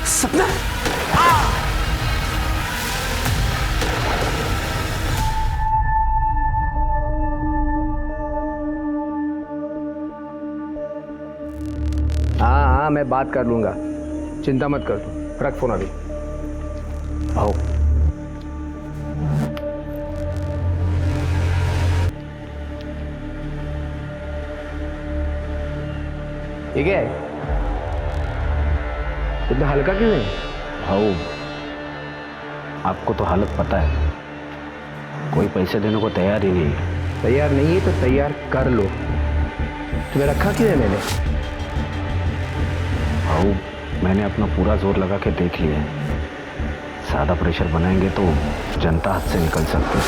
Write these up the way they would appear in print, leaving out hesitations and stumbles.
सपना हाँ, मैं बात कर लूंगा, चिंता मत कर तू। रख फोन अभी। आओ। ठीक है, इतना हल्का क्यों है? भाऊ, आपको तो हालत पता है, कोई पैसे देने को तैयार ही नहीं है। तैयार नहीं है तो तैयार कर लो। तुम्हें रखा क्यों है मैंने? भाऊ, मैंने अपना पूरा जोर लगा के देख लिया है। ज़्यादा प्रेशर बनाएंगे तो जनता हाथ से निकल सकती है।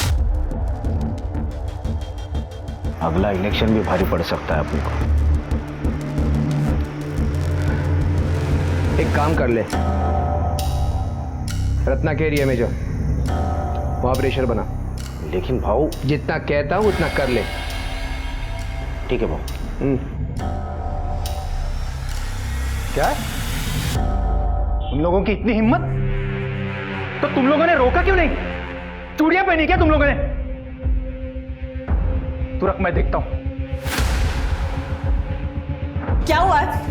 अगला इलेक्शन भी भारी पड़ सकता है अपने को। एक काम कर ले, रत्ना के एरिया में जा, वहां प्रेशर बना। लेकिन भाऊ, जितना कहता हूं उतना कर ले। ठीक है भाऊ। क्या? तुम लोगों की इतनी हिम्मत, तो तुम लोगों ने रोका क्यों नहीं? चूड़ियां पहनी क्या तुम लोगों ने? तू रख, मैं देखता हूं। क्या हुआ है?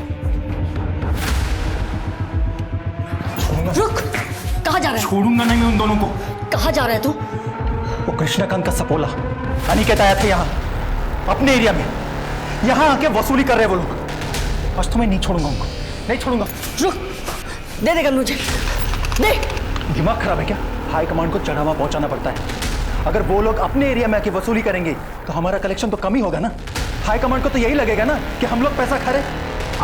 रुक, कहाँ जा रहा है? छोड़ूंगा नहीं मैं उन दोनों को। कहाँ जा रहा है तू? वो कृष्णकांत का सपोला अनिकेत आया था यहाँ, अपने एरिया में। यहाँ आके वसूली कर रहे वो लोग। आज तो मैं नहीं छोड़ूंगा उनको, नहीं छोड़ूंगा। रुक, दे देगा मुझे, दे। दिमाग खराब है क्या? हाई कमांड को चढ़ावा पहुंचाना पड़ता है। अगर वो लोग अपने एरिया में आके वसूली करेंगे तो हमारा कलेक्शन तो कम ही होगा ना। हाई कमांड को तो यही लगेगा ना कि हम लोग पैसा खा रहे।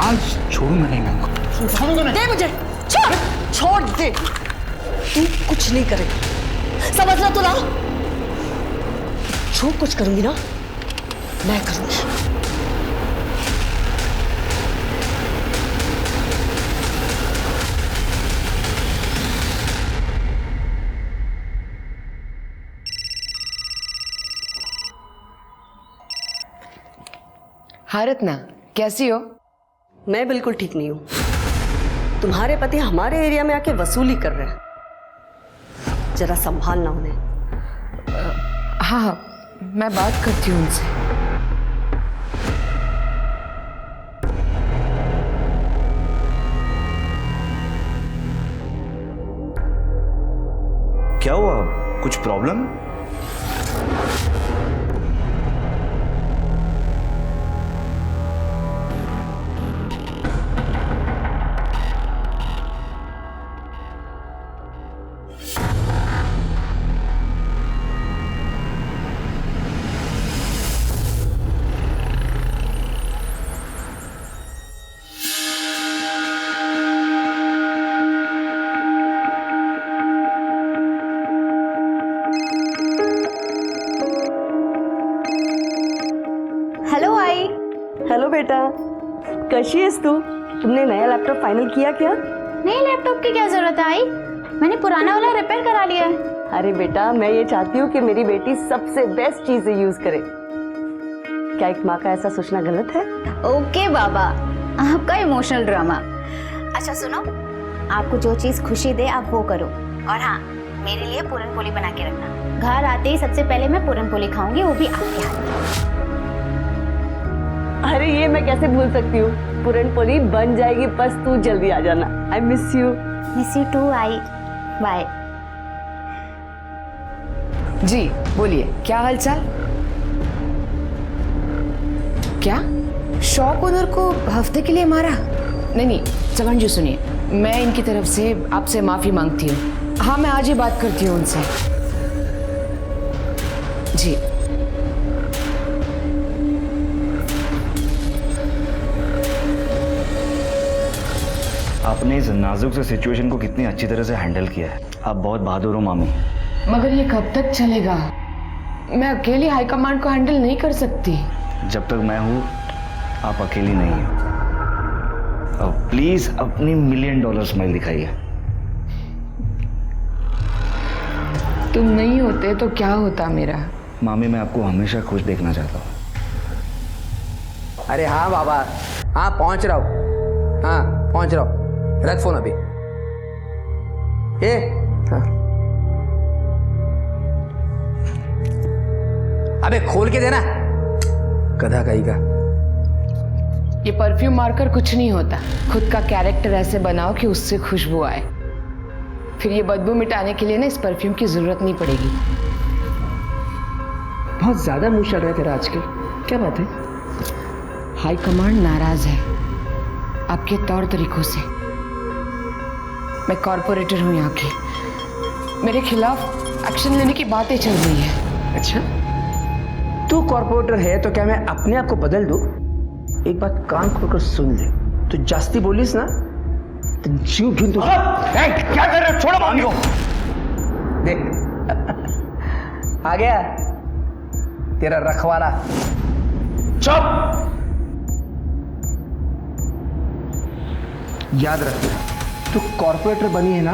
आज छोड़ूंगा नहीं मैं उनको, छोड़ूंगा नहीं। दे मुझे, छोड़ दे। तू कुछ नहीं करेगा, समझ रहा तू ना? जो कुछ करूंगी ना मैं करूंगी। हाँ रत्ना, कैसी हो? मैं बिल्कुल ठीक नहीं हूं। तुम्हारे पति हमारे एरिया में आके वसूली कर रहे हैं, जरा संभालना उन्हें। हाँ हाँ, मैं बात करती हूँ उनसे। क्या हुआ? कुछ प्रॉब्लम? हेलो आई। हेलो बेटा, कैसी है तू? तुमने नया लैपटॉप फाइनल किया क्या? नए लैपटॉप की क्या जरूरत है आई? मैंने पुराना वाला रिपेयर करा लिया है। अरे बेटा, मैं ये चाहती हूँ कि मेरी बेटी सबसे बेस्ट चीजें यूज करे। क्या एक माँ का ऐसा सोचना गलत है? ओके बाबा, आपका इमोशनल ड्रामा। अच्छा सुनो, आपको जो चीज खुशी दे आप वो करो। और हाँ, मेरे लिए पूरन पोली बना के रखना। घर आते ही सबसे पहले मैं पूरन पोली खाऊंगी, वो भी आपके हाथ की। अरे ये मैं कैसे भूल सकती हूँ, पूरन पोली बन जाएगी, बस तू जल्दी आ जाना। I miss you. Miss you too I. Bye. जी बोलिए, क्या हालचाल? क्या शॉप ओनर को हफ्ते के लिए मारा? नहीं नहीं चमन जी, सुनिए, मैं इनकी तरफ से आपसे माफी मांगती हूँ। हाँ, मैं आज ही बात करती हूँ उनसे। जी आपने इस नाजुक से सिचुएशन को कितनी अच्छी तरह से हैंडल किया है। आप बहुत बहादुर हो मामी। मगर ये कब तक चलेगा? मैं अकेली हाईकमांड को हैंडल नहीं कर सकती। जब तक मैं हूँ आप अकेली नहीं हो। अब प्लीज अपनी $1 मिलियन स्माइल दिखाइए। तुम नहीं होते तो क्या होता मेरा? मामी, मैं आपको हमेशा खुश देखना चाहता हूँ। अरे हाँ बाबा, हाँ पहुंच रहा हूँ, हाँ पहुंच रहा हूँ। रख फोन अभी। ए हाँ। अबे खोल के देना, गधा कहीं का। ये परफ्यूम मारकर कुछ नहीं होता, खुद का कैरेक्टर ऐसे बनाओ कि उससे खुशबू आए, फिर ये बदबू मिटाने के लिए ना इस परफ्यूम की जरूरत नहीं पड़ेगी। बहुत ज्यादा मुंह चल रहा है तेरा आजकल, क्या बात है? हाई कमांड नाराज है आपके तौर तरीकों से। मैं कॉर्पोरेटर हूं यहाँ की, मेरे खिलाफ एक्शन लेने की बातें चल रही है। अच्छा, तू कॉर्पोरेटर है तो क्या मैं अपने आप को बदल दूं? एक बात कान खोलकर सुन ले, तू जास्ती बोलिस ना तो जीव ढूंढ तू। क्या कर रहे हो? छोड़ो मामी को। देख आ गया तेरा रखवाला। चुप। याद रखना, तू कॉर्पोरेटर बनी है ना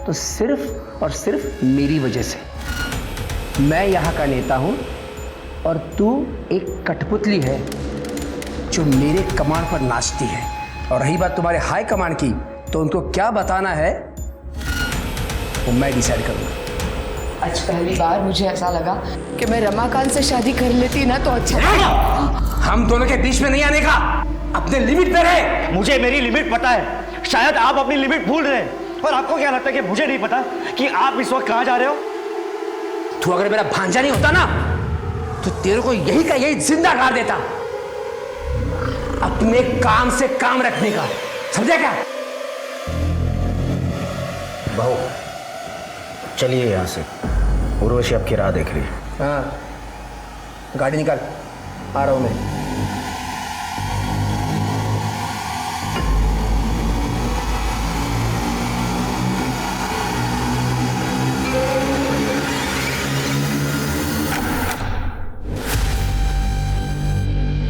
तो सिर्फ और सिर्फ मेरी वजह से। मैं यहाँ का नेता हूँ और तू एक कठपुतली है जो मेरे कमांड पर नाचती है। और रही बात तुम्हारे हाई कमांड की, तो उनको क्या बताना है वो मैं डिसाइड करूँगा। आज पहली बार मुझे ऐसा लगा कि मैं रमाकांत से शादी कर लेती ना तो अच्छा। हम दोनों के बीच में नहीं आने का, अपने लिमिट पे रहे। मुझे मेरी लिमिट पता है, शायद आप अपनी लिमिट भूल रहे हैं, पर आपको क्या लगता है कि मुझे नहीं पता कि आप इस वक्त कहां जा रहे हो? तू अगर मेरा भांजा नहीं होता ना तो तेरे को यही का यही जिंदा गाड़ देता। अपने काम से काम रखने का, समझा क्या? बहू चलिए यहाँ से, उर्वशी आपकी राह देख रही है। हाँ, गाड़ी निकाल, आ रहा हूं मैं।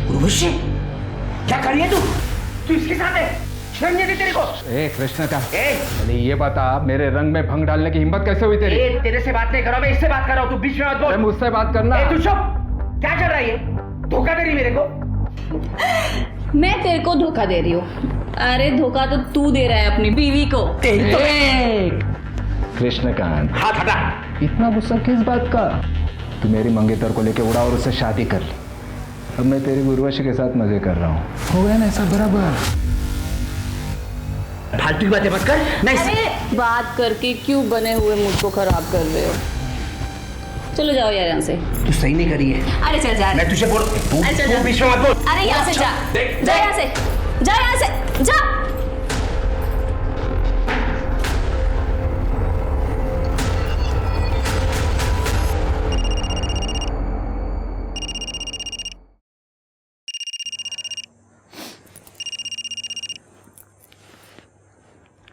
उर्वशी, क्या कर रही है तू इसके साथ है? शर्म नहीं आती तेरे को? ए कृष्ण का, पहले ये बता, मेरे रंग में भंग डालने की हिम्मत कैसे हुई तेरी? तेरे से बात नहीं कर रहा, मैं इससे बात कर रहा हूँ, तू बीच में मत बोल। मुझसे बात करना। तू चुप, क्या चल रहा है ये? धोखा दे रही मेरे को? मैं तेरे को धोखा दे रही हूँ? अरे धोखा तो तू दे रहा है अपनी बीवी को। कृष्णकांत, हाथ हटा। इतना गुस्सा किस बात का? तू मेरी मंगेतर को लेके उड़ा और उससे शादी कर ली, अब मैं तेरी उर्वशी के साथ मजे कर रहा हूँ। हो गया ना ऐसा बराबर? फालतू की बातें मत कर। नहीं, अरे बात करके क्यों बने हुए मूड को खराब कर रहे हो? चलो जाओ यार यहाँ से। तू सही नहीं करी है। अरे चल जा। मैं तुझे बोल, अरे चल जा। बीच में मत बोल। अरे यहाँ से जा, जा यहाँ से, जा यहाँ से, जा।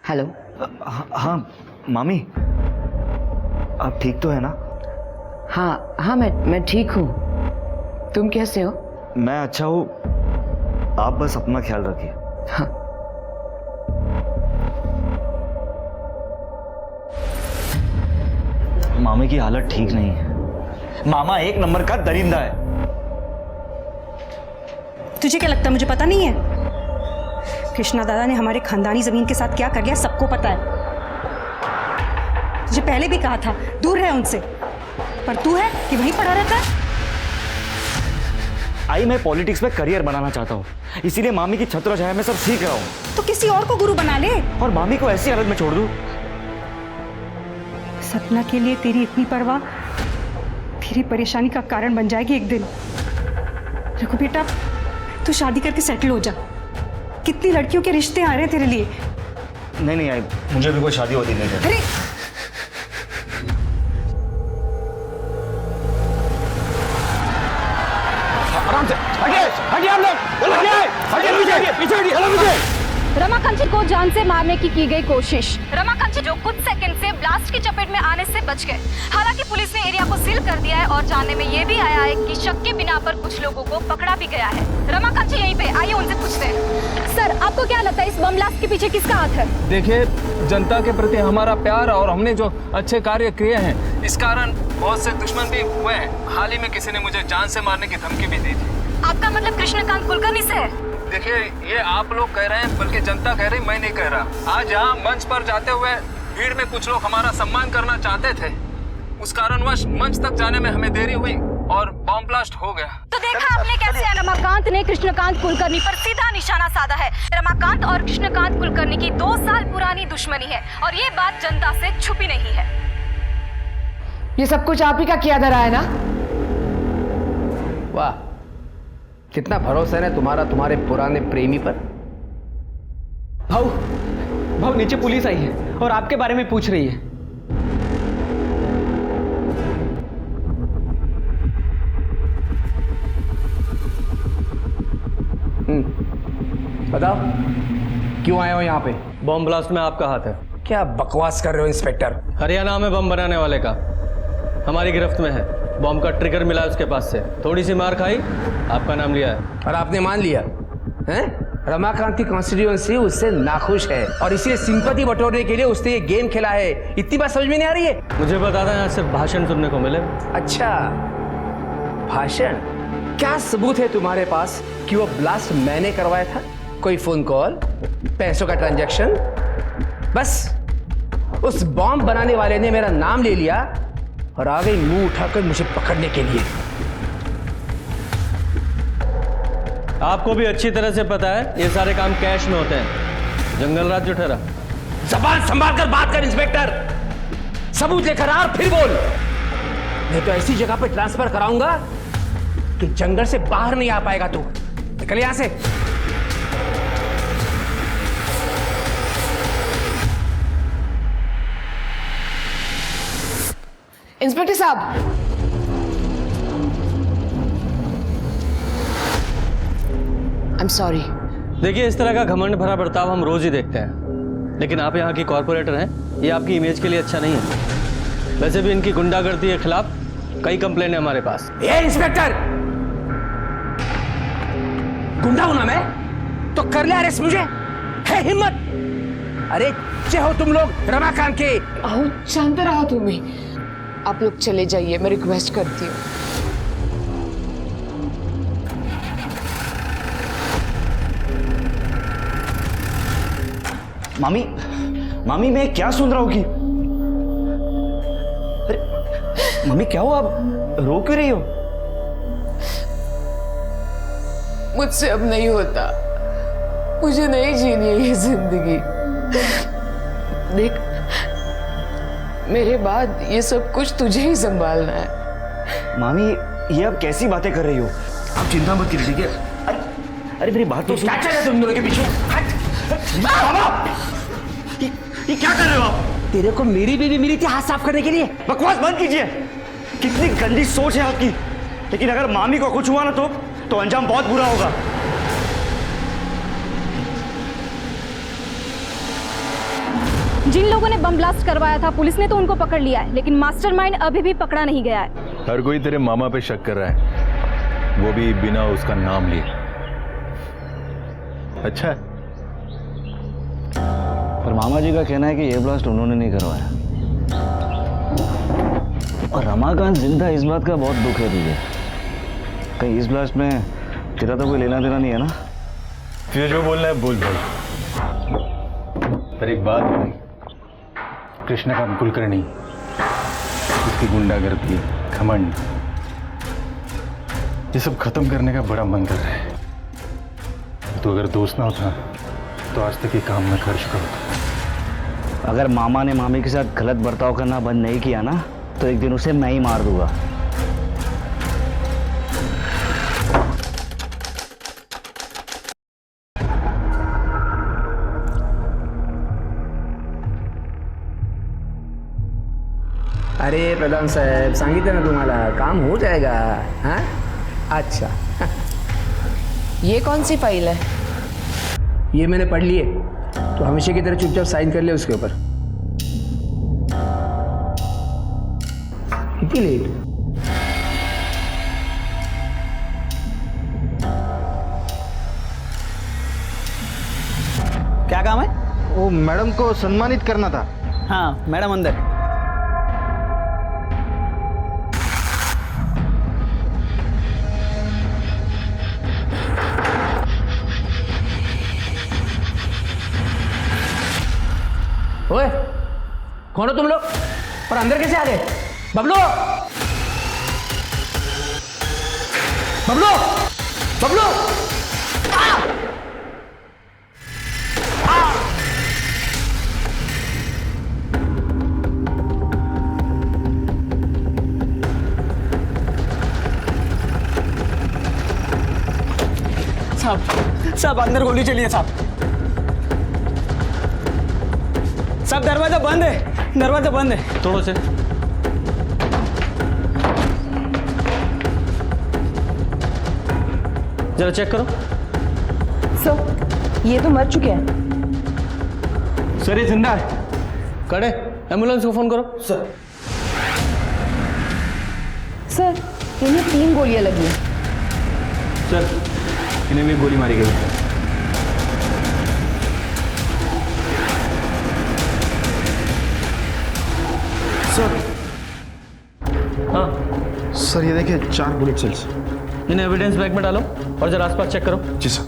हेलो। हाँ मामी, आप ठीक तो है ना? हाँ हाँ, मैं ठीक हूँ। तुम कैसे हो? मैं अच्छा हूँ, आप बस अपना ख्याल रखिए। हाँ। मामी की हालत ठीक नहीं है। मामा एक नंबर का दरिंदा है। तुझे क्या लगता है मुझे पता नहीं है? कृष्णा दादा ने हमारे खानदानी जमीन के साथ क्या कर लिया सबको पता है। तुझे पहले भी कहा था दूर रहे उनसे, पर तू है कि वहीं पड़ा रहता है। आई, मैं पॉलिटिक्स में करियर बनाना चाहता हूँ, इसीलिए मामी की छत्र छाया में सब सीख रहा हूँ। तो किसी और को गुरु बना ले और मामी को ऐसी हालत में छोड़ दूँ। सपना के लिए तेरी इतनी परवाह तेरी परेशानी का कारण बन जाएगी एक दिन। रघु बेटा, तू शादी करके सेटल हो जा। कितनी लड़कियों के रिश्ते आ रहे हैं तेरे लिए। नहीं आई, मुझे भी कोई शादी होती नहीं है। अरे आराम से हटिए हम लोग, पीछे। रमाकांत जी को जान से मारने की गई कोशिश। रमाकांत जी जो कुछ सेकंड से ब्लास्ट की चपेट में आने से बच गए। हालांकि पुलिस ने एरिया को सील कर दिया है और जानने में ये भी आया है कि शक के बिना पर कुछ लोगों को पकड़ा भी गया है। रमाकांत जी यहीं पे, आइए उनसे पूछते हैं। सर, आपको क्या लगता है इस बम ब्लास्ट के पीछे किसका हाथ है? देखिए, जनता के प्रति हमारा प्यार और हमने जो अच्छे कार्य किए हैं, इस कारण बहुत से दुश्मन भी हुए हैं। हाल ही में किसी ने मुझे जान से मारने की धमकी भी दी थी। आपका मतलब कृष्णकांत कुलकर्णी से है? देखिए, ये आप लोग कह रहे हैं, बल्कि जनता कह रही, मैं नहीं कह रहा। आज यहाँ मंच पर जाते हुए भीड़ में कुछ लोग हमारा सम्मान करना चाहते थे, उस कारणवश मंच तक जाने में हमें देरी हुई और बॉम्ब ब्लास्ट हो गया। तो देखा आपने कैसे रमाकांत ने कृष्णकांत कुलकर्णी पर सीधा निशाना साधा है। रमाकांत और कृष्णकांत कुलकर्णी की 2 साल पुरानी दुश्मनी है और ये बात जनता से छुपी नहीं है। ये सब कुछ आप ही का किया धरा है ना? वाह, कितना भरोसा है तुम्हारा तुम्हारे पुराने प्रेमी पर। भाऊ नीचे पुलिस आई है और आपके बारे में पूछ रही है। बताओ क्यों आए हो यहाँ पे? बॉम्ब ब्लास्ट में आपका हाथ है। क्या बकवास कर रहे हो इंस्पेक्टर? हरियाणा में बम बनाने वाले का हमारी गिरफ्त में है। बॉम्ब का ट्रिगर मिला है उसके पास से। थोड़ी सी मार खाई, आपका नाम लिया है और आपने मान लिया हैं? रमाकांत की कॉन्स्टिट्यूएंसी उससे नाखुश है और इसीलिए सिंपैथी बटोरने के लिए उसने ये गेम खेला है। इतनी बात समझ में नहीं आ रही है? मुझे बता दें, यहाँ सिर्फ भाषण सुनने को मिले। अच्छा, भाषण? क्या सबूत है तुम्हारे पास कि वो ब्लास्ट मैंने करवाया था? कोई फोन कॉल, पैसों का ट्रांजैक्शन? बस उस बॉम्ब बनाने वाले ने मेरा नाम ले लिया और आ गई मुंह उठाकर मुझे पकड़ने के लिए। आपको भी अच्छी तरह से पता है ये सारे काम कैश में होते हैं। जंगल राज जो ठहरा। जबान संभाल कर बात कर इंस्पेक्टर। सबूत लेकर आ और फिर बोल, नहीं तो ऐसी जगह पर ट्रांसफर कराऊंगा कि जंगल से बाहर नहीं आ पाएगा तू। निकल यहां से। इंस्पेक्टर साहब, आई एम सॉरी। देखिए, इस तरह का घमंड भरा बर्ताव हम रोज ही देखते हैं, लेकिन आप यहाँ की कॉर्पोरेटर हैं, ये आपकी इमेज के लिए अच्छा नहीं है। वैसे भी इनकी गुंडागर्दी के खिलाफ कई कंप्लेंट है हमारे पास। ये इंस्पेक्टर, गुंडा हूं ना मैं तो कर ले अरेस्ट मुझे, है हिम्मत? अरे चे हो तुम लोग रमाकांत के। आओ, शांत रहो तुम ही। आप लोग चले जाइए, मैं रिक्वेस्ट करती हूँ। मामी मैं क्या सुन रहा हूँ कि अरे मम्मी क्या हुआ? आप रो क्यों रही हो? मुझसे अब नहीं होता, मुझे नहीं जीनी है ये जिंदगी। देख, मेरे बाद ये सब कुछ तुझे ही संभालना है। मामी ये आप कैसी बातें कर रही हो? आप चिंता मत कीजिए, ठीक है? अरे मेरी बात तो सुनो। क्या चल रहा है तुम दोनों के पीछे? ये क्या कर रहे हो आप? तेरे को मेरी बीवी मिली थी हाथ साफ करने के लिए। बकवास बंद कीजिए। कितनी गंदी सोच है आपकी। लेकिन अगर मामी को कुछ हुआ ना तो अंजाम बहुत बुरा होगा। जिन लोगों ने बम ब्लास्ट करवाया था, पुलिस ने तो उनको पकड़ लिया है, लेकिन मास्टरमाइंड अभी भी पकड़ा नहीं गया है। हर कोई तेरे मामा पे शक कर रहा है, वो भी बिना उसका नाम लिए। अच्छा है। पर मामा जी का कहना है कि ये ब्लास्ट उन्होंने नहीं करवाया। और रमाकांत जिंदा, इस बात का बहुत दुख है तुझे। कहीं इस ब्लास्ट में तेरा तो कोई लेना देना नहीं है ना? तुझे जो बोलना है बोल भाई। पर एक बात भाई, कृष्णकांत कुलकर्णी, उसकी गुंडागर्दी, घमंड, ये सब खत्म करने का बड़ा मन कर रहा है। तो अगर दोस्त ना होता तो आज तक ये काम में कर चुका होता। अगर मामा ने मामी के साथ गलत बर्ताव करना बंद नहीं किया ना, तो एक दिन उसे मैं ही मार दूंगा। अरे प्रधान साहेब, सांगितलं ना तुम्हाला, काम हो जाएगा। हाँ, अच्छा। ये कौन सी फाइल है? ये मैंने पढ़ ली है, तो हमेशा की तरह चुपचाप साइन कर ले उसके ऊपर। इतनी लेट? क्या काम है? वो मैडम को सम्मानित करना था। हाँ मैडम अंदर। ओए, कौन हो तुम लोग और अंदर कैसे आ गए? बबलू बबलू बबलू साहब अंदर गोली चली है साहब। साहब दरवाजा बंद है, दरवाजा बंद है। तोड़ो से। जरा चेक करो। सर ये तो मर चुके हैं। सर ये जिंदा है। कड़े एम्बुलेंस को फोन करो। सर इन्हें 3 गोलियां लगी हैं। सर इन्हें भी गोली मारी गई है। सर हाँ सर ये देखिए 4 बुलेट सेल्स। इन्हें एविडेंस बैग में डालो और जरा आसपास चेक करो। जी सर।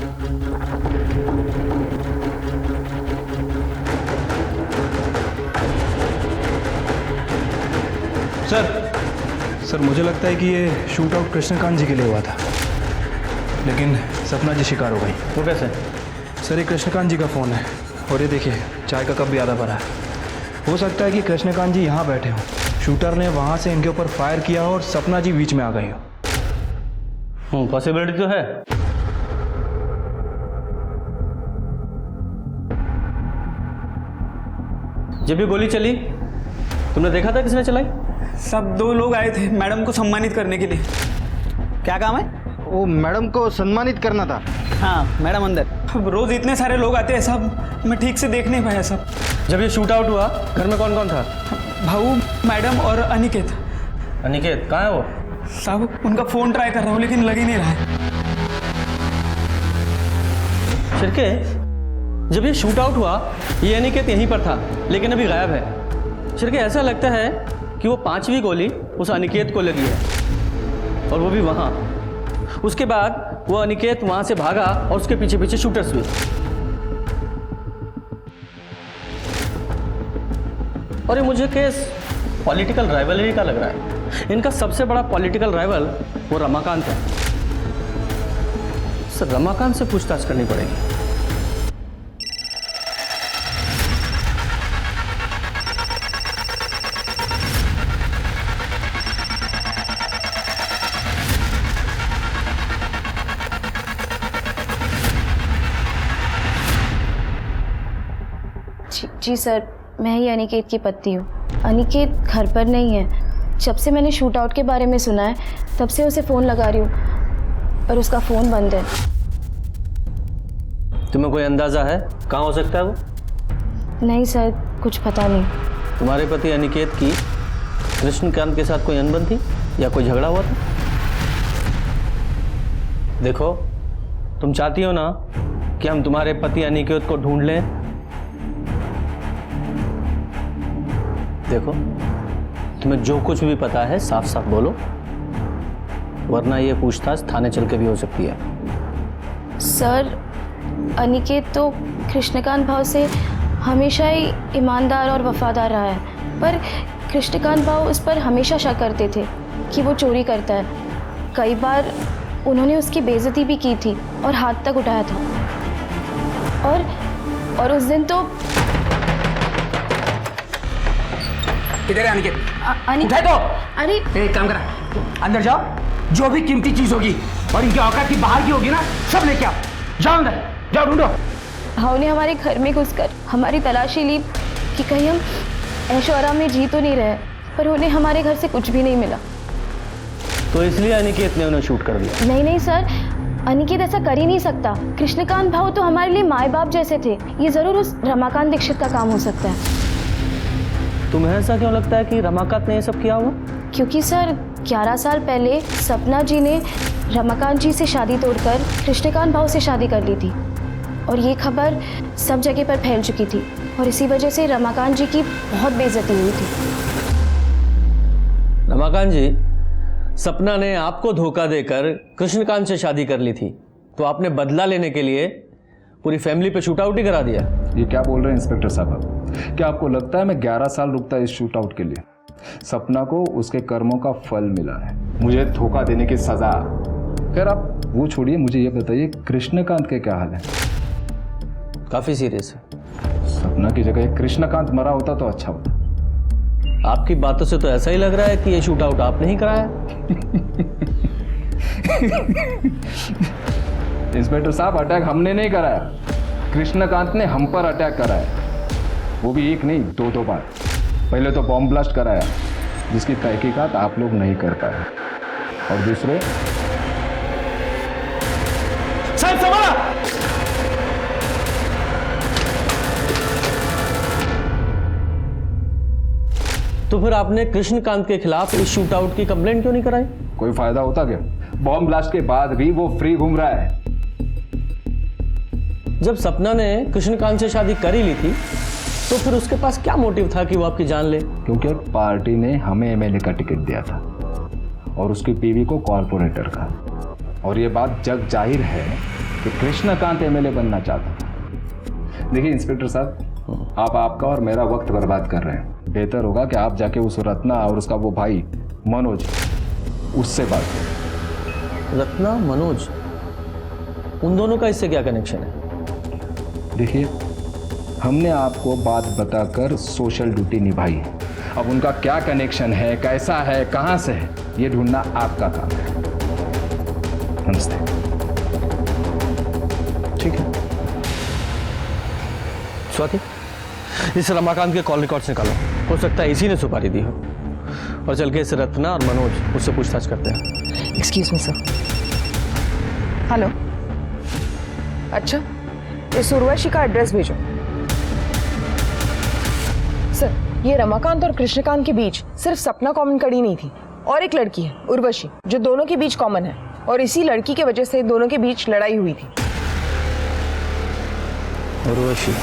सर मुझे लगता है कि ये शूट आउट कृष्णकांत जी के लिए हुआ था, लेकिन सपना जी शिकार हो गई। वो कैसे? सर ये कृष्णकांत जी का फ़ोन है और ये देखिए चाय का कप भी आधा भरा है। हो सकता है कि कृष्णकांत जी यहाँ बैठे हों, शूटर ने वहाँ से इनके ऊपर फायर किया हो और सपना जी बीच में आ गई हो। पॉसिबिलिटी तो है। जब भी गोली चली तुमने देखा था किसने चलाई? सब 2 लोग आए थे मैडम को सम्मानित करने के लिए। क्या काम है? वो मैडम को सम्मानित करना था। हाँ मैडम अंदर। अब रोज इतने सारे लोग आते हैं साहब, मैं ठीक से देख नहीं पाया साहब। जब ये शूट आउट हुआ घर में कौन कौन था? भाऊ, मैडम और अनिकेत। अनिकेत कहाँ है वो? साहब उनका फोन ट्राई कर रहा हूँ लेकिन लग ही नहीं रहा है। शिरके जब ये शूट आउट हुआ ये अनिकेत यहीं पर था लेकिन अभी गायब है। शिरके ऐसा लगता है कि वो 5वीं गोली उस अनिकेत को लगी है और वो भी वहाँ। उसके बाद वो अनिकेत वहाँ से भागा और उसके पीछे पीछे शूटर्स भी। और ये मुझे केस पॉलिटिकल राइवलरी का लग रहा है। इनका सबसे बड़ा पॉलिटिकल राइवल वो रमाकांत है। सर रमाकांत से पूछताछ करनी पड़ेगी। जी सर, मैं ही अनिकेत की पत्नी हूँ। अनिकेत घर पर नहीं है। जब से मैंने शूट आउट के बारे में सुना है तब से उसे फ़ोन लगा रही हूँ पर उसका फ़ोन बंद है। तुम्हें कोई अंदाज़ा है कहाँ हो सकता है वो? नहीं सर, कुछ पता नहीं। तुम्हारे पति अनिकेत की कृष्णकांत के साथ कोई अनबन थी या कोई झगड़ा हुआ था? देखो तुम चाहती हो ना कि हम तुम्हारे पति अनिकेत को ढूंढ लें? देखो तुम्हें जो कुछ भी पता है साफ साफ बोलो, वरना ये पूछताछ थाने चल के भी हो सकती है। सर अनिकेत तो कृष्णकांत भाव से हमेशा ही ईमानदार और वफादार रहा है, पर कृष्णकांत भाव उस पर हमेशा शक करते थे कि वो चोरी करता है। कई बार उन्होंने उसकी बेइज्जती भी की थी और हाथ तक उठाया था। और उस दिन तो किधर है अनिकेत? अनिकेत तो अरे एक काम करा, अंदर जाओ, जो भी कीमती चीज होगी और इनकी औकात की बाहर की होगी ना सब लेके आओ। जाओ अंदर, जाओ ढूंढो। भाव ने हमारे घर में घुसकर हमारी तलाशी ली कि कहीं हम ऐशो आराम में जी तो नहीं रहे, पर उन्हें हमारे घर से कुछ भी नहीं मिला। तो इसलिए अनिकेत ने उन्हें शूट कर दिया? नहीं सर, अनिकेत ऐसा कर ही नहीं सकता। कृष्णकांत भाव तो हमारे लिए माए बाप जैसे थे। ये जरूर उस रमाकांत दीक्षित का काम हो सकता है। तुम्हें ऐसा क्यों लगता है कि रमाकांत ने ये सब किया होगा? क्योंकि सर 11 साल पहले सपना जी ने रमाकांत जी से शादी तोड़कर कृष्णकांत भाव से शादी कर ली थी और ये खबर सब जगह पर फैल चुकी थी और इसी वजह से रमाकांत जी की बहुत बेइज्जती हुई थी। रमाकांत जी, सपना ने आपको धोखा देकर कृष्णकांत से शादी कर ली थी, तो आपने बदला लेने के लिए पूरी फैमिली पे शूट आउट ही करा दिया। ये क्या बोल रहे हैं इंस्पेक्टर साहब आप? क्या आपको लगता है मैं 11 साल रुकता इस शूट आउट के लिए? सपना को उसके कर्मों का फल मिला है, मुझे धोखा देने की सजा। खैर आप वो छोड़िए, मुझे ये बताइए कृष्णकांत के क्या हाल है? काफी सीरियस है। सपना की जगह कृष्णकांत मरा होता तो अच्छा होता। आपकी बातों से तो ऐसा ही लग रहा है कि ये शूट आउट आपने ही कराया। इंस्पेक्टर साहब, अटैक हमने नहीं कराया, कृष्णकांत ने हम पर अटैक कराया, वो भी एक नहीं 2 बार। पहले तो बॉम्ब ब्लास्ट कराया जिसकी तहकीकात आप लोग नहीं कर पाए, और दूसरे साहब संभाला। तो फिर आपने कृष्णकांत के खिलाफ इस शूट आउट की कंप्लेंट क्यों नहीं कराई? कोई फायदा होता क्या? बॉम्ब ब्लास्ट के बाद भी वो फ्री घूम रहा है। जब सपना ने कृष्णकांत से शादी कर ही ली थी तो फिर उसके पास क्या मोटिव था कि वो आपकी जान ले? क्योंकि पार्टी ने हमें एमएलए का टिकट दिया था और उसकी बीवी को कॉर्पोरेटर का, और ये बात जग जाहिर है कि कृष्णकांत एमएलए बनना चाहता था। देखिए इंस्पेक्टर साहब, आप आपका और मेरा वक्त बर्बाद कर रहे हैं। बेहतर होगा कि आप जाके उस रत्ना और उसका वो भाई मनोज, उससे बात करें। रत्ना, मनोज, उन दोनों का इससे क्या कनेक्शन है? देखिए, हमने आपको बात बताकर सोशल ड्यूटी निभाई है। अब उनका क्या कनेक्शन है, कैसा है, कहां से है, ये ढूंढना आपका काम है। नमस्ते। ठीक है स्वाति, इस रमाकांत के कॉल रिकॉर्ड्स निकालो, हो सकता है इसी ने सुपारी दी हो। और चल के इस रत्ना और मनोज उससे पूछताछ करते हैं। Excuse me sir. हेलो, अच्छा इस उर्वशी का एड्रेस भेजो। सर, ये रमाकांत और कृष्णकांत के बीच सिर्फ सपना कॉमन कड़ी नहीं थी, और एक लड़की है उर्वशी जो दोनों के बीच कॉमन है, और इसी लड़की के वजह से दोनों के बीच लड़ाई हुई थी। उर्वशी,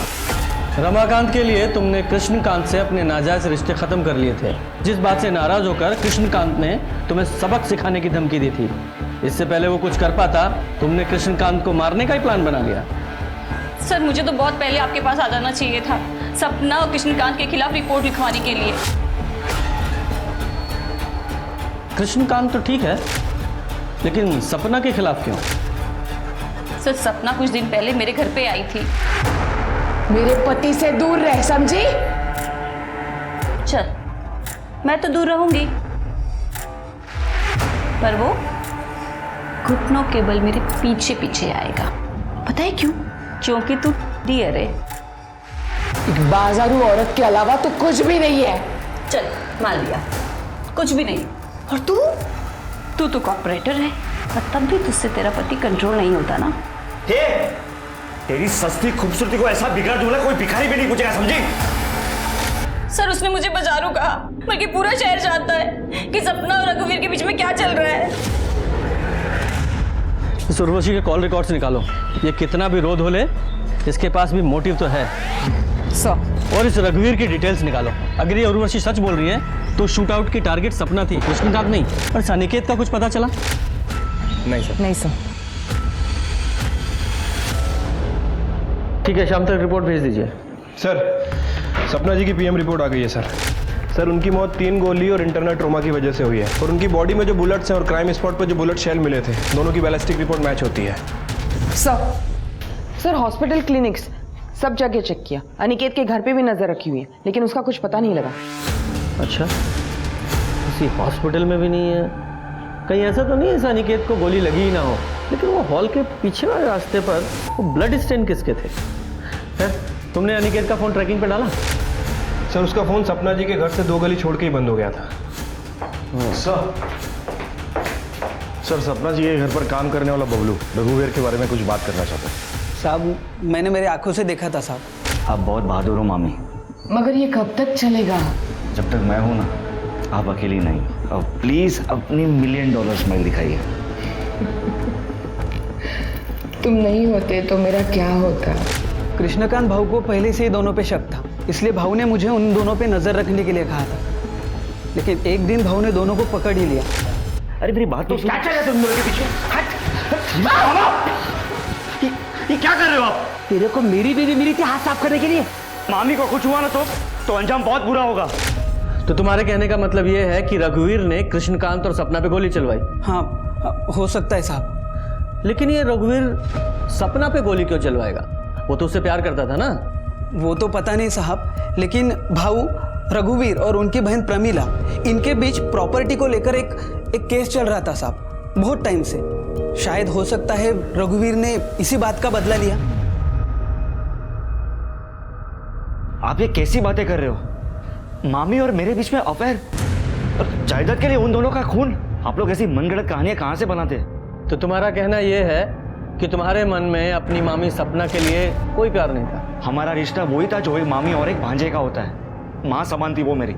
रमाकांत के लिए तुमने कृष्णकांत से अपने नाजायज रिश्ते खत्म कर लिए थे, जिस बात से नाराज होकर कृष्णकांत ने तुम्हें सबक सिखाने की धमकी दी थी। इससे पहले वो कुछ कर पाता, तुमने कृष्णकांत को मारने का ही प्लान बना लिया। सर, मुझे तो बहुत पहले आपके पास आ जाना चाहिए था, सपना और कृष्णकांत के खिलाफ रिपोर्ट लिखवाने के लिए। कृष्णकांत तो ठीक है, लेकिन सपना के खिलाफ क्यों? सर, सपना कुछ दिन पहले मेरे घर पे आई थी। मेरे पति से दूर रह, समझी? चल, मैं तो दूर रहूंगी, पर वो घुटनों के बल मेरे पीछे पीछे आएगा। पता है क्यों? क्योंकि तू डियर है। एक बाजारू औरत के अलावा तो कुछ भी नहीं है। चल, मान लिया कुछ भी नहीं। और तू तो कॉर्पोरेटर है, और तब भी तुझसे तेरा पति कंट्रोल नहीं होता ना। तेरी सस्ती खूबसूरती को ऐसा बिगाड़ दूंगा कोई भिखारी भी नहीं पूछेगा, समझी? सर, उसने मुझे बाजारू कहा, बल्कि पूरा शहर जानता है कि सपना और रघुवीर के बीच में क्या चल रहा है। इस उर्वशी के कॉल रिकॉर्ड्स निकालो। ये कितना भी रोध हो ले, इसके पास भी मोटिव तो है। सर, और इस रघुवीर की डिटेल्स निकालो। अगर ये उर्वशी सच बोल रही है तो शूट आउट की टारगेट सपना थी, कृष्णकांत नहीं। और सानिकेत का कुछ पता चला? नहीं सर। नहीं सर। ठीक है, शाम तक रिपोर्ट भेज दीजिए। सर, सपना जी की पीएम रिपोर्ट आ गई है सर। सर, उनकी मौत 3 गोली और इंटरनल ट्रोमा की वजह से हुई है, और उनकी बॉडी में जो बुलेट्स हैं और क्राइम स्पॉट पर जो बुलेट शेल मिले थे, दोनों की बैलिस्टिक रिपोर्ट मैच होती है। सर हॉस्पिटल, क्लिनिक्स सब जगह चेक किया, अनिकेत के घर पे भी नजर रखी हुई है, लेकिन उसका कुछ पता नहीं लगा। अच्छा, किसी हॉस्पिटल में भी नहीं है? कहीं ऐसा तो नहीं है अनिकेत को गोली लगी ही ना हो? लेकिन वो हॉल के पीछे वाले रास्ते पर वो ब्लड स्टेन किसके थे? तुमने अनिकेत का फोन ट्रैकिंग पे डाला? सर, उसका फोन सपना जी के घर से 2 गली छोड़ के ही बंद हो गया था। सर, सपना जी के घर पर काम करने वाला बबलू रघुवीर के बारे में कुछ बात करना चाहता है। साहब, मैंने मेरे आंखों से देखा था साहब। आप बहुत बहादुर हो मामी। मगर ये कब तक चलेगा? जब तक मैं हूं ना, आप अकेली नहीं। अब प्लीज अपनी $1 मिलियन स्माइल दिखाइए। तुम नहीं होते तो मेरा क्या होता? कृष्णकांत भाऊ को पहले से ही दोनों पे शक था, इसलिए भाऊ ने मुझे उन दोनों पे नजर रखने के लिए कहा था। लेकिन एक दिन भाऊ ने दोनों को पकड़ ही लिया। अरे मेरी बात तो सुन। क्या चल रहा है तुम दोनों के पीछे? ये क्या कर रहे हो आप? तेरे को मेरी बीवी मिली थी हाथ साफ करने के लिए। मामी को कुछ हुआ ना तो अंजाम बहुत बुरा होगा। तो तुम्हारे कहने का मतलब ये है कि रघुवीर ने कृष्णकांत और सपना पे गोली चलवाई? हाँ, हो सकता है साहब। लेकिन ये रघुवीर सपना पे गोली क्यों चलवाएगा? वो तो उससे प्यार करता था ना। वो तो पता नहीं साहब, लेकिन भाऊ रघुवीर और उनकी बहन प्रमीला, इनके बीच प्रॉपर्टी को लेकर एक केस चल रहा था साहब, बहुत टाइम से। शायद हो सकता है रघुवीर ने इसी बात का बदला लिया। आप ये कैसी बातें कर रहे हो? मामी और मेरे बीच में अफेयर और जायदाद के लिए उन दोनों का खून? आप लोग ऐसी मनगढ़ंत कहानियां कहां से बनाते हैं? तो तुम्हारा कहना यह है कि तुम्हारे मन में अपनी मामी सपना के लिए कोई प्यार नहीं था? हमारा रिश्ता वही था जो एक मामी और एक भांजे का होता है। माँ समान थी वो मेरी।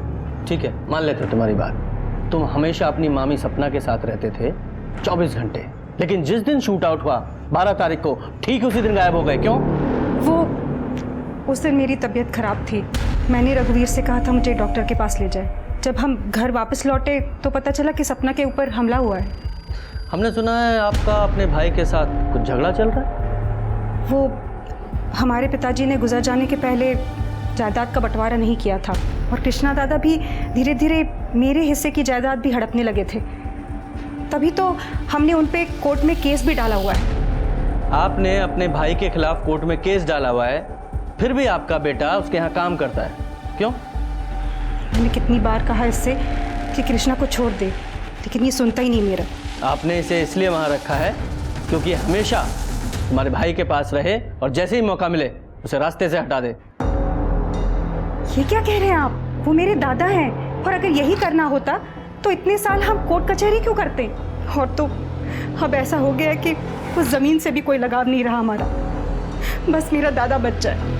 ठीक है, मान लेते हो तुम्हारी बात। तुम हमेशा अपनी मामी सपना के साथ रहते थे 24 घंटे, लेकिन जिस दिन शूट आउट हुआ 12 तारीख को, ठीक उसी दिन गायब हो गए। क्यों? वो उस दिन मेरी तबीयत खराब थी। मैंने रघुवीर से कहा था मुझे डॉक्टर के पास ले जाए। जब हम घर वापस लौटे तो पता चला कि सपना के ऊपर हमला हुआ है। हमने सुना है आपका अपने भाई के साथ कुछ झगड़ा चल रहा है। वो हमारे पिताजी ने गुजर जाने के पहले जायदाद का बंटवारा नहीं किया था, और कृष्णा दादा भी धीरे धीरे मेरे हिस्से की जायदाद भी हड़पने लगे थे। तभी तो हमने उन पे कोर्ट में केस भी डाला हुआ है। आपने अपने भाई के खिलाफ कोर्ट में केस डाला हुआ है, फिर भी आपका बेटा उसके यहाँ काम करता है। क्यों? मैंने कितनी बार कहा इससे कि कृष्णा को छोड़ दे, लेकिन ये सुनता ही नहीं मेरा। आपने इसे इसलिए वहाँ रखा है क्योंकि हमेशा तुम्हारे भाई के पास रहे और जैसे ही मौका मिले उसे रास्ते से हटा दे। ये क्या कह रहे हैं आप? वो मेरे दादा हैं, और अगर यही करना होता तो इतने साल हम कोर्ट कचहरी क्यों करते? और तो अब ऐसा हो गया है कि उस जमीन से भी कोई लगाव नहीं रहा हमारा। बस मेरा दादा बच जाए।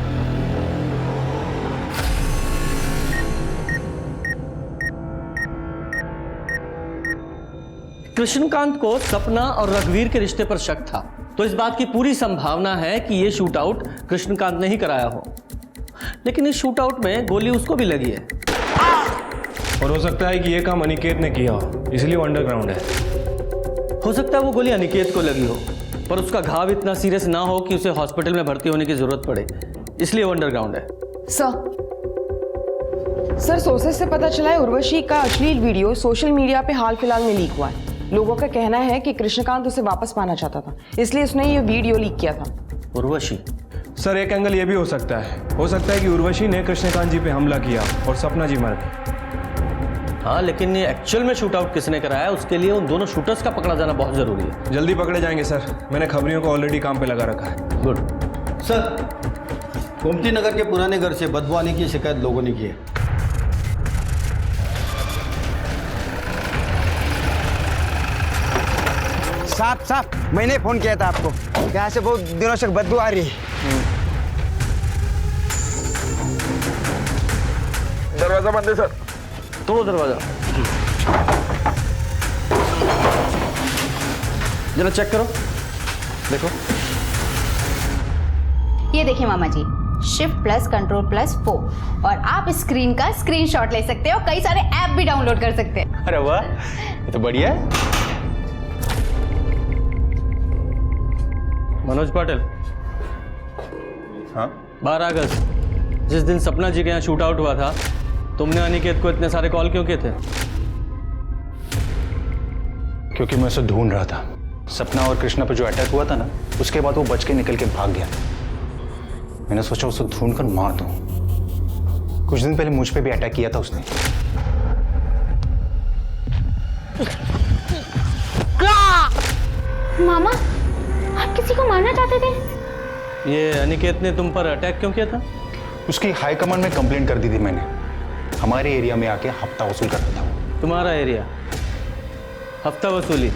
कृष्णकांत को सपना और रघुवीर के रिश्ते पर शक था, तो इस बात की पूरी संभावना है कि यह शूट आउट कृष्णकांत ने ही कराया हो। लेकिन इस शूट आउट में गोली उसको भी लगी है, और हो सकता है कि यह काम अनिकेत ने किया हो, इसलिए वो अंडरग्राउंड है। हो सकता है वो गोली अनिकेत को लगी हो, पर उसका घाव इतना सीरियस ना हो कि उसे हॉस्पिटल में भर्ती होने की जरूरत पड़े, इसलिए वो अंडरग्राउंड है। सर सोर्सेस से पता चला है उर्वशी का अश्लील वीडियो सोशल मीडिया पे हाल फिलहाल में लीक हुआ है। लोगों का कहना है कि कृष्णकांत उसे वापस पाना चाहता था, इसलिए उसने ये वीडियो लीक किया था। उर्वशी? सर एक एंगल ये भी हो सकता है कि उर्वशी ने कृष्णकांत जी पे हमला किया और सपना जी मर गए। हाँ, लेकिन ये एक्चुअल में शूट आउट किसने कराया, उसके लिए उन दोनों शूटर्स का पकड़ा जाना बहुत जरूरी है। जल्दी पकड़े जाएंगे सर, मैंने खबरियों को ऑलरेडी काम पे लगा रखा है। गुड। सर, गोमती नगर के पुराने घर से बदबू आने की शिकायत लोगों ने की है। साहब मैंने फोन किया था आपको, यहाँ से बहुत दिनों से बदबू आ रही है। दरवाजा बंद है सर। तोड़ो दरवाजा, जरा चेक करो, देखो। ये देखिए मामा जी, शिफ्ट प्लस कंट्रोल प्लस 4, और आप स्क्रीन का स्क्रीनशॉट ले सकते हो, कई सारे ऐप भी डाउनलोड कर सकते हैं। अरे वाह, ये तो बढ़िया है। मनोज पाटिल। हाँ? 12 अगस्त जिस दिन सपना जी के यहाँ शूट आउट हुआ था, तुमने अनिकेत को इतने सारे कॉल क्यों किए थे? क्योंकि मैं उसे ढूंढ रहा था। सपना और कृष्णा पर जो अटैक हुआ था ना, उसके बाद वो बच के निकल के भाग गया। मैंने सोचा उसे ढूंढकर मार दूं। कुछ दिन पहले मुझ पे भी अटैक किया था उसने। मामा, आप किसी को मारना चाहते थे? ये अनिकेत ने तुम पर अटैक क्यों किया था? उसकी हाई कमांड में कंप्लेंट कर दी थी मैंने। हमारे एरिया में आके हफ्ता वसूल करता था। तुम्हारा एरिया? हफ्ता वसूली?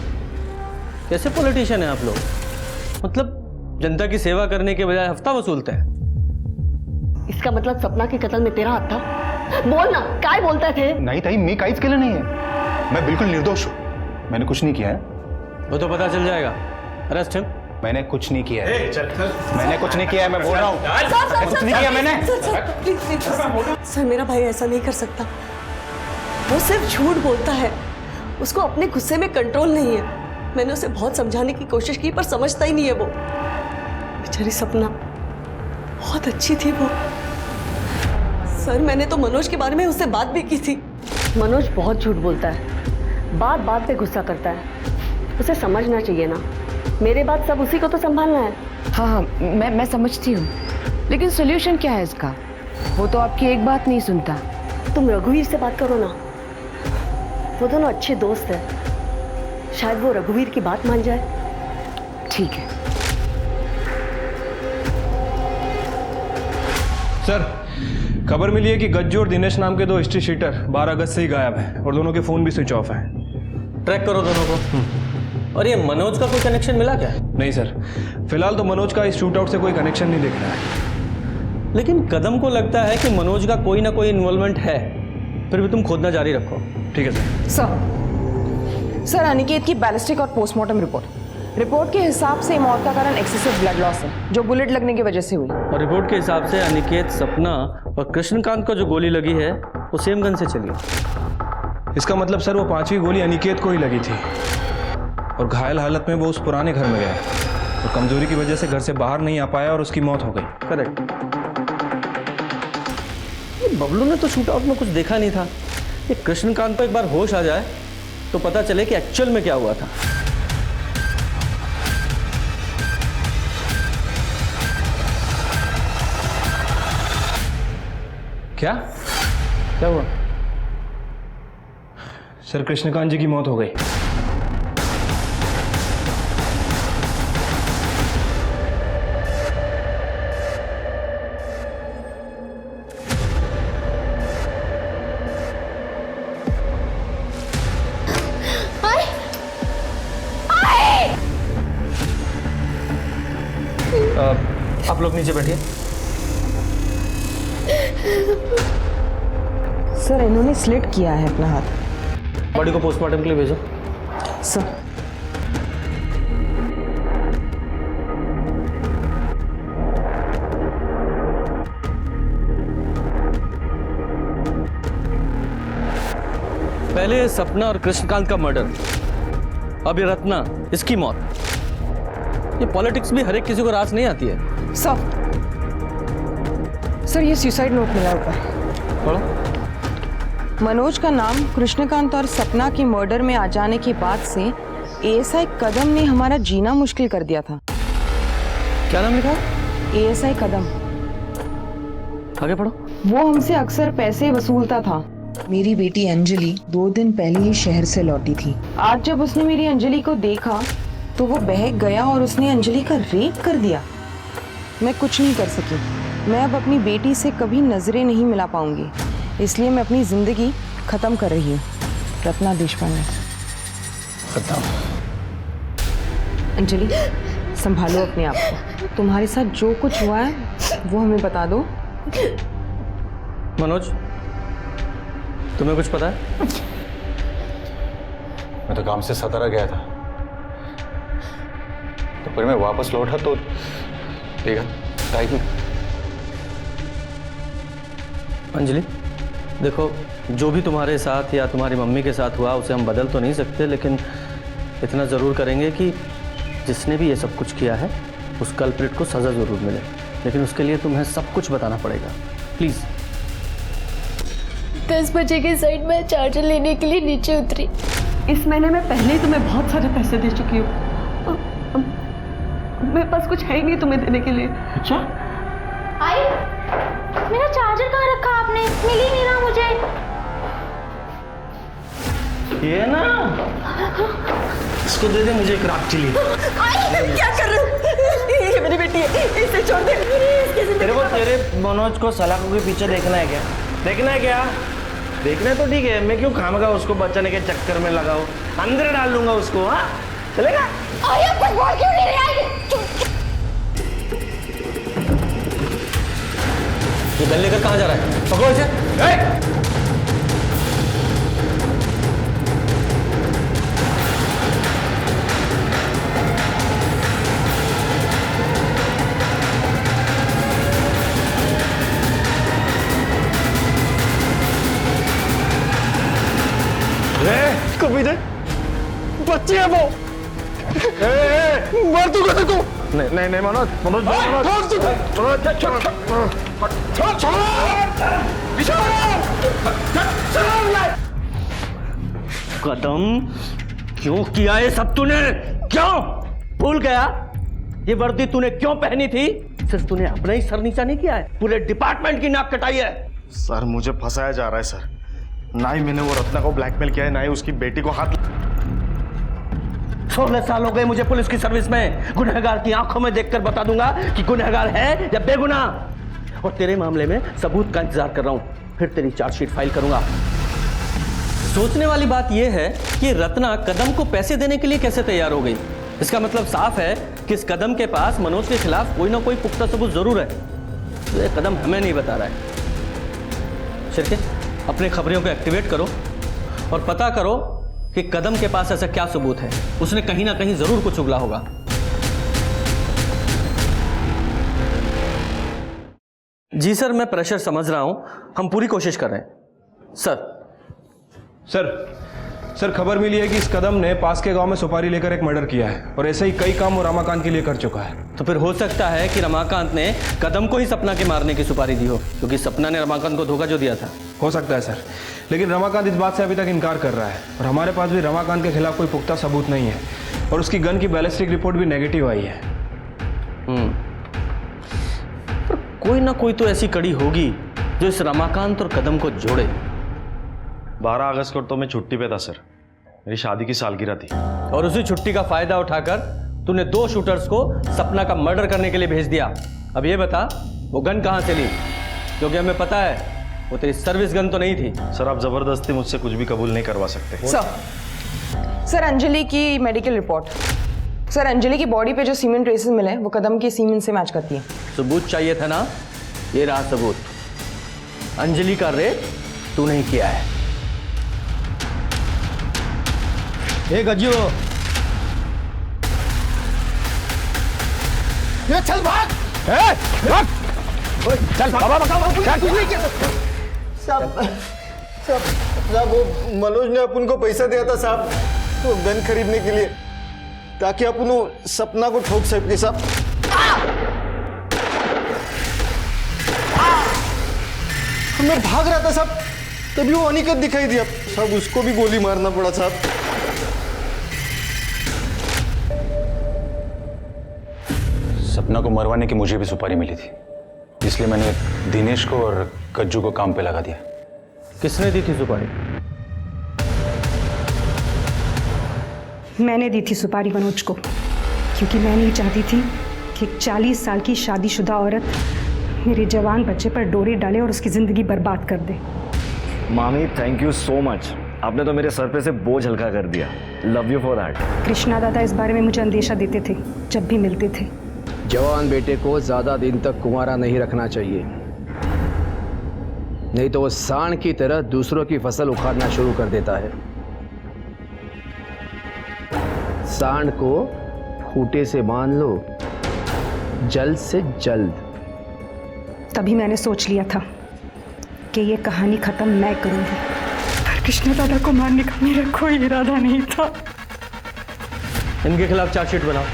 कैसे पॉलिटिशियन है आप लोग? मतलब जनता की सेवा करने के बजाय हफ्ता वसूलते हैं। इसका मतलब सपना के कत्ल में तेरा हाथ था? बोल ना, क्या बोलते थे? नहीं ताई, मैं काइज के लिए नहीं है। मैं बिल्कुल निर्दोष हूँ। मैंने कुछ नहीं किया है। वो तो पता चल जाएगा। Arrest him. मैंने कुछ नहीं किया है। मैंने कुछ नहीं किया है, मैं बोल रहा हूँ। कुछ नहीं किया मैंने। सर, मेरा भाई ऐसा नहीं कर सकता। वो सिर्फ झूठ बोलता है। उसको अपने गुस्से में कंट्रोल नहीं है। मैंने उसे बहुत समझाने की कोशिश की, पर समझता ही नहीं है वो। मेरी सपना बहुत अच्छी थी वो। सर मैंने तो मनोज के बारे में उससे बात भी की थी। मनोज बहुत झूठ बोलता है, बात बात पे गुस्सा करता है। उसे समझना चाहिए ना, मेरे बाद सब उसी को तो संभालना है। हाँ हाँ, मैं समझती हूँ, लेकिन सोल्यूशन क्या है इसका? वो तो आपकी एक बात नहीं सुनता। तुम रघुवीर से बात करो ना, वो दोनों अच्छे दोस्त हैं, शायद वो रघुवीर की बात मान जाए। ठीक है सर, खबर मिली है कि गज्जू और दिनेश नाम के दो हिस्ट्री शीटर 12 अगस्त से ही गायब हैं और दोनों के फोन भी स्विच ऑफ हैं। ट्रैक करो दोनों को। और ये मनोज का कोई कनेक्शन मिला क्या? नहीं सर, फिलहाल तो मनोज का इस शूट आउट से कोई कनेक्शन नहीं दिख रहा है। लेकिन कदम को लगता है कि मनोज का कोई ना कोई इन्वॉल्वमेंट है, फिर भी तुम खोजना जारी रखो। ठीक है सर। सर, अनिकेत की बैलिस्टिक और पोस्टमार्टम रिपोर्ट के हिसाब से मौत का कारण एक्सेसिव ब्लड लॉस है, जो बुलेट लगने की वजह से हुई। और रिपोर्ट के हिसाब से अनिकेत, सपना और कृष्णकांत को जो गोली लगी है वो सेम गन से चली। इसका मतलब सर वो 5वीं गोली अनिकेत को ही लगी थी और घायल हालत में वो उस पुराने घर में गया और कमजोरी की वजह से घर से बाहर नहीं आ पाया और उसकी मौत हो गई। करेक्ट। बबलू ने तो शूट आउट में कुछ देखा नहीं था। ये कृष्णकांत को एक बार होश आ जाए तो पता चले कि एक्चुअल में क्या हुआ था। क्या हुआ? सर, कृष्णकांत जी की मौत हो गई। आप लोग नीचे बैठिए। सर, इन्होंने स्लिट किया है अपना हाथ। बॉडी को पोस्टमार्टम के लिए भेजो। सर, पहले सपना और कृष्णकांत का मर्डर, अब ये रत्ना, इसकी मौत। ये पॉलिटिक्स भी हर एक किसी को रास नहीं आती है। सर, ये सुसाइड नोट मिला ऊपर। पढ़ो। मनोज का नाम कृष्णकांत और सपना के मर्डर में आ जाने के बाद से एएसआई कदम ने हमारा जीना मुश्किल कर दिया था। क्या नाम लिखा? एएसआई कदम। आगे पढ़ो। वो हमसे अक्सर पैसे वसूलता था। मेरी बेटी अंजलि 2 दिन पहले ही शहर से लौटी थी। आज जब उसने मेरी अंजलि को देखा तो वो बहक गया और उसने अंजलि का रेप कर दिया। मैं कुछ नहीं कर सकी। मैं अब अपनी बेटी से कभी नजरें नहीं मिला पाऊंगी, इसलिए मैं अपनी जिंदगी खत्म कर रही हूँ। रत्ना देशपांडे। खत्म। अंजलि, संभालो अपने आप को। तुम्हारे साथ जो कुछ हुआ है वो हमें बता दो। मनोज, तुम्हें कुछ पता है? मैं तो काम से सतारा गया था, तो फिर मैं वापस लौटा तो देखा टाइम। अंजलि, देखो, जो भी तुम्हारे साथ या तुम्हारी मम्मी के साथ हुआ उसे हम बदल तो नहीं सकते, लेकिन इतना ज़रूर करेंगे कि जिसने भी ये सब कुछ किया है उस कल्प्रिट को सज़ा ज़रूर मिले। लेकिन उसके लिए तुम्हें सब कुछ बताना पड़ेगा, प्लीज़। 10 बजे के साइड में चार्जर लेने के लिए नीचे उतरी। इस महीने में पहले ही तुम्हें बहुत सारे पैसे दे चुकी हूँ। मेरे पास कुछ है ही नहीं तुम्हें देने के लिए। अच्छा? आई, मेरा चार्जर कहाँ रखा आपने? मिल ही नहीं रहा मुझे। ये ना, इसको दे दे मुझे एक रात के लिए। क्या कर रहे हो? ये मेरी बेटी है, इसे छोड़ दे। तेरे को तेरे मनोज को सलाखों के पीछे देखना है क्या? देखना है क्या? देखना है तो ठीक है, मैं क्यों खामगा उसको बचाने के चक्कर में लगाऊं? अंदर डाल दूंगा उसको। हाँ, चलेगा? कुछ बोल क्यों नहीं रही? ये गन लेकर कहाँ जा रहा है? पकड़ो इसे। कभी दे, बच्ची है वो। मार दूंगा तेरे को। नहीं नहीं मनोज मनोज कदम क्यों किया ये सब तूने? क्यों भूल गया ये वर्दी तूने क्यों पहनी थी? सिर्फ तूने अपना ही सर नीचा नहीं किया है, पूरे डिपार्टमेंट की नाक कटाई है। सर मुझे फंसाया जा रहा है सर। ना ही मैंने वो रत्ना को ब्लैकमेल किया है, ना ही उसकी बेटी को हाथ। 16 साल हो गए मुझे पुलिस की सर्विस में। गुनहगार की आंखों में देखकर बता दूंगा कि गुनहगार है या बेगुनाह। और तेरे मामले में सबूत का इंतजार कर रहा हूं, फिर तेरी चार्जशीट फाइल करूंगा। सोचने वाली बात यह है कि रत्ना कदम को पैसे देने के लिए कैसे तैयार हो गई। इसका मतलब साफ है कि इस कदम के पास मनोज के खिलाफ कोई ना कोई पुख्ता सबूत जरूर है। तो ये कदम हमें नहीं बता रहा है। शिरके, अपने खबरियों को एक्टिवेट करो और पता करो कि कदम के पास ऐसा क्या सबूत है। उसने कहीं ना कहीं जरूर कुछ उगला होगा। जी सर, मैं प्रेशर समझ रहा हूं, हम पूरी कोशिश कर रहे हैं। सर खबर मिली है कि इस कदम ने पास के गांव में सुपारी लेकर एक मर्डर किया है और ऐसे ही कई काम वो रमाकांत के लिए कर चुका है। तो फिर हो सकता है कि रमाकांत ने कदम को ही सपना के मारने की सुपारी दी हो, क्योंकि सपना ने रमाकांत को धोखा जो दिया था। हो सकता है सर, लेकिन रमाकांत इस बात से अभी तक इनकार कर रहा है और हमारे पास भी रमाकांत के खिलाफ कोई पुख्ता सबूत नहीं है और उसकी गन की बैलिस्टिक रिपोर्ट भी नेगेटिव आई है। पर कोई ना कोई तो ऐसी कड़ी होगी जो इस रमाकांत और कदम को जोड़े। 12 अगस्त को तो मैं छुट्टी पे था सर, मेरी शादी की सालगिरह थी। और उसी छुट्टी का फायदा उठाकर तूने 2 शूटर्स को सपना का मर्डर करने के लिए भेज दिया। अब ये बता, वो गन कहां से ली? क्योंकि हमें पता है वो तेरी सर्विस गन तो नहीं थी। सर आप जबरदस्ती मुझसे कुछ भी कबूल नहीं करवा सकते। सर अंजलि की मेडिकल रिपोर्ट। सर अंजलि की बॉडी पे जो सीमेंट ट्रेसेस मिले वो कदम के सीमेंट से मैच करती है। सबूत चाहिए था ना, ये रहा सबूत। अंजलि का रेप तू नहीं किया है। ए गज्जू, ये चल भाग। चल बाबा बताओ क्या कुछ नहीं किया। साहब वो मनोज ने अपन को पैसा दिया था साहब, वो गन खरीदने के लिए, ताकि अपन सपना को ठोक सके साहब। मैं भाग रहा था साहब, तभी वो अनिकेत दिखाई दिया साहब, उसको भी गोली मारना पड़ा साहब। सपना को मरवाने की मुझे भी सुपारी मिली थी, इसलिए मैंने दिनेश को और कज्जू को काम पे लगा दिया। किसने दी थी सुपारी? मैंने दी थी सुपारी मनोज को, क्योंकि मैं नहीं चाहती थी कि एक 40 साल की शादीशुदा औरत मेरे जवान बच्चे पर डोरी डाले और उसकी जिंदगी बर्बाद कर दे। मामी थैंक यू सो मच, आपने तो मेरे सर पे से बोझ हल्का कर दिया। Love you for that. Krishna दादा इस बारे में मुझे अंदेशा देते थे जब भी मिलते थे। जवान बेटे को ज्यादा दिन तक कुंवारा नहीं रखना चाहिए, नहीं तो वो सांड की तरह दूसरों की फसल उखाड़ना शुरू कर देता है। सांड को खूंटे से बांध लो, जल्द से जल्द। तभी मैंने सोच लिया था कि ये कहानी खत्म मैं करूंगी, पर कृष्णा दादा को मारने का मेरा कोई इरादा नहीं था। इनके खिलाफ चार्जशीट बनाओ।